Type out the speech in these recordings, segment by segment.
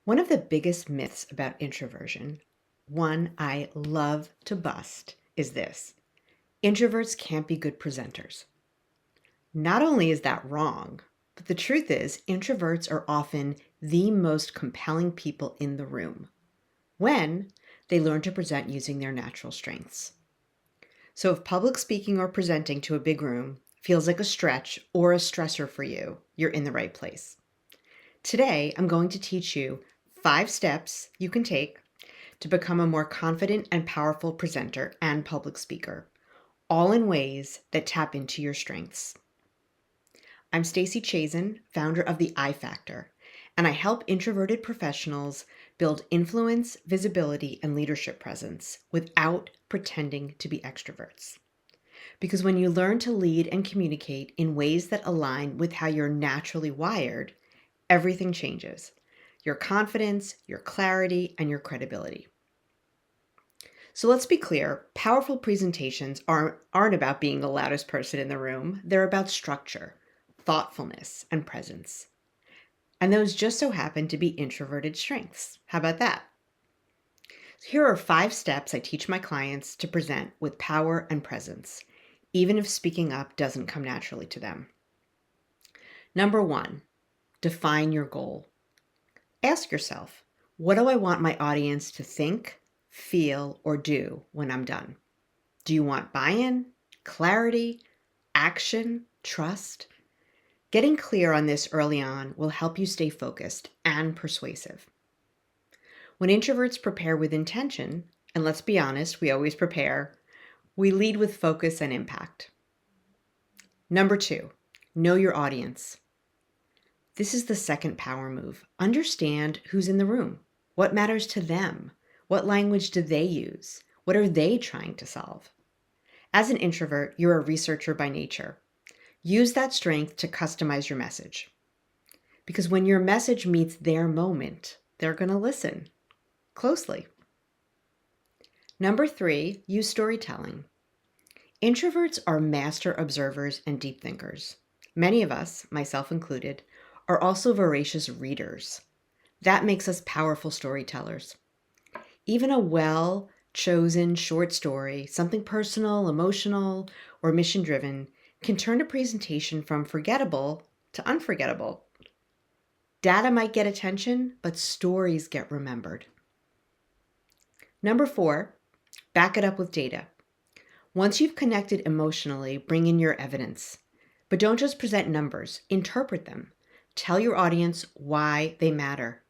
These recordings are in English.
One of the biggest myths about introversion, one I love to bust, is this: introverts can't be good presenters. Not only is that wrong, but the truth is introverts are often the most compelling people in the room when they learn to present using their natural strengths. So if public speaking or presenting to a big room feels like a stretch or a stressor for you, you're in the right place. Today, I'm going to teach you 5 steps you can take to become a more confident and powerful presenter and public speaker, all in ways that tap into your strengths. I'm Stacey Chazen, founder of the I Factor, and I help introverted professionals build influence, visibility, and leadership presence without pretending to be extroverts. Because when you learn to lead and communicate in ways that align with how you're naturally wired, everything changes: your confidence, your clarity, and your credibility. So let's be clear, powerful presentations aren't about being the loudest person in the room. They're about structure, thoughtfulness, and presence. And those just so happen to be introverted strengths. How about that? So here are 5 steps I teach my clients to present with power and presence, even if speaking up doesn't come naturally to them. Number 1, define your goal. Ask yourself, what do I want my audience to think, feel, or do when I'm done? Do you want buy-in, clarity, action, trust? Getting clear on this early on will help you stay focused and persuasive. When introverts prepare with intention, and let's be honest, we always prepare, we lead with focus and impact. Number 2, know your audience. This is the second power move. Understand who's in the room. What matters to them? What language do they use? What are they trying to solve? As an introvert, you're a researcher by nature. Use that strength to customize your message. Because when your message meets their moment, they're going to listen closely. Number 3, use storytelling. Introverts are master observers and deep thinkers. Many of us, myself included, are also voracious readers. That makes us powerful storytellers. Even a well-chosen short story, something personal, emotional, or mission-driven, can turn a presentation from forgettable to unforgettable. Data might get attention, but stories get remembered. Number 4, back it up with data. Once you've connected emotionally, bring in your evidence. But don't just present numbers, interpret them. Tell your audience why they matter.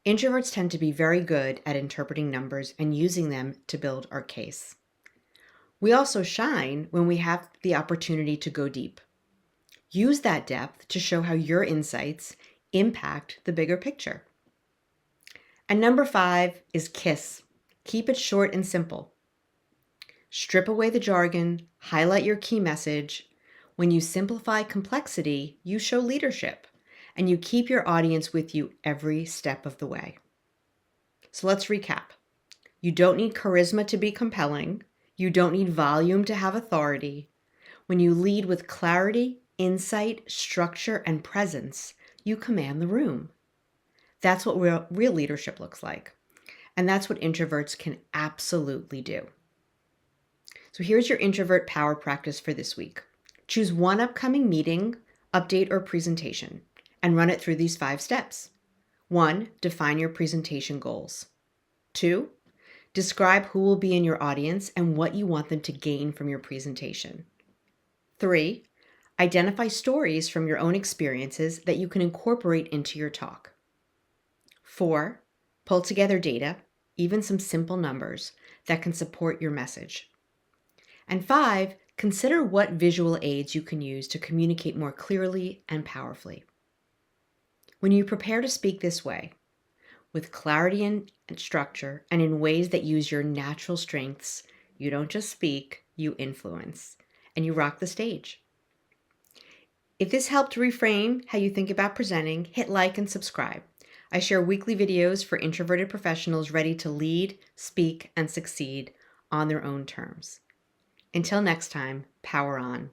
Introverts tend to be very good at interpreting numbers and using them to build our case. We also shine when we have the opportunity to go deep. Use that depth to show how your insights impact the bigger picture. And number 5 is KISS. Keep it short and simple. Strip away the jargon, highlight your key message. When you simplify complexity, you show leadership, and you keep your audience with you every step of the way. So let's recap. You don't need charisma to be compelling. You don't need volume to have authority. When you lead with clarity, insight, structure, and presence, you command the room. That's what real leadership looks like. And that's what introverts can absolutely do. So here's your introvert power practice for this week. Choose one upcoming meeting, update, or presentation, and run it through these 5 steps. 1, define your presentation goals. 2, describe who will be in your audience and what you want them to gain from your presentation. 3, identify stories from your own experiences that you can incorporate into your talk. 4, pull together data, even some simple numbers, that can support your message. And 5, consider what visual aids you can use to communicate more clearly and powerfully. When you prepare to speak this way, with clarity and structure, and in ways that use your natural strengths, you don't just speak, you influence, and you rock the stage. If this helped reframe how you think about presenting, hit like and subscribe. I share weekly videos for introverted professionals ready to lead, speak, and succeed on their own terms. Until next time, power on.